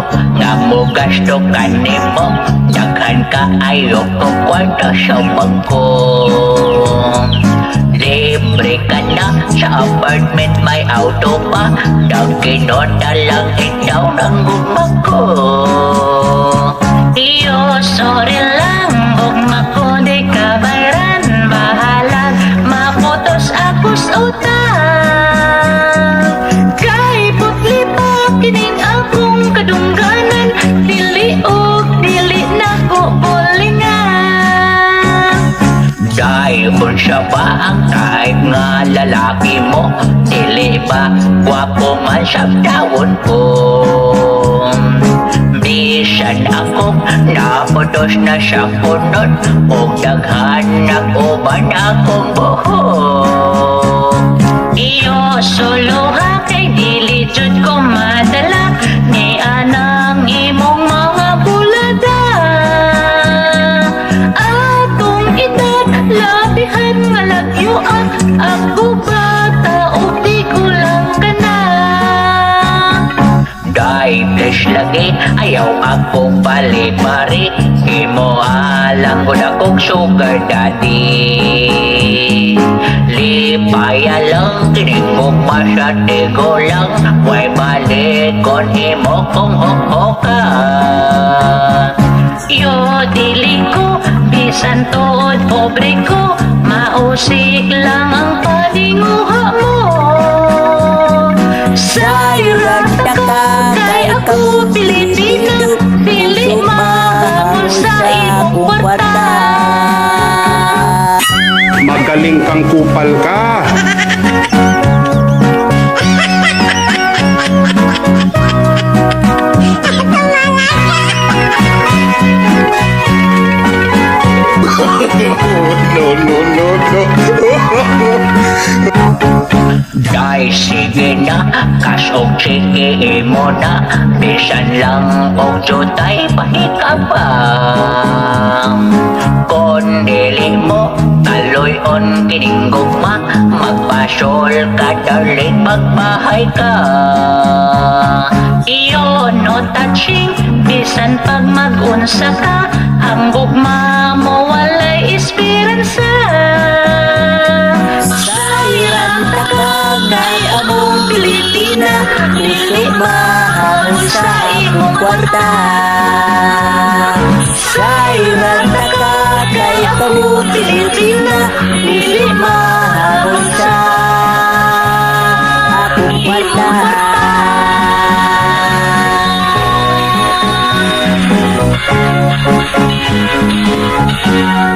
ko nga mo gasto kanimo. Daghan ka ayo ko kwarta sa bangko. Libre ka na sa apartment, may auto pa. Dagkinod na lang ikaw ng gumako. Iyo, sorry lang, ugma ko di ka bayran. Bahalag, maputos akos utang. Kay putli pa, kining akong kadungganan. Dili o, dili na ko bulingan. Dahil siya ba ang type nga lalaki mo? Dili ba gwapo man sa taon ko? Bisan ako naputos na sa kunot, o daghan na uban akong buhok. Iyo suluha kay dili jud ko madala, ni anang imong mga bulada. Atong edad labihan nga lagyuan, ako bata o di ko lang ka na. Dai please lagi, ayaw akong bali-bari. Di mo alam ko na kong sugar daddy. Lipaya lang, kinig mo pa sa tigo lang. Way balik kon imo kong hoka. Yo dili ko, bisan tood pobre ko. Mausik lang ang paninguha mo. Sayrat ka, kay ako Pilipina. Dili mahabol sa imong kwarta. Magaling kang kupal ka. Dahil sige na, kas og sige mo na. Bisan lang og jutay pahikabang. Kon dili mo kaloy-on kining gugma, magpasol ka darling, magbahay ka. Iyo no touching, bisan pag mag-unsa ka. Ang gugma mo walay esperansa. Sayang ka kay among Pilipina, dili mahal sa imong kwarta. Sayang ka kay among Pilipina, dili mahal sa akong kwarta.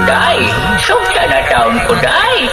Day, sukta na taon ko, day.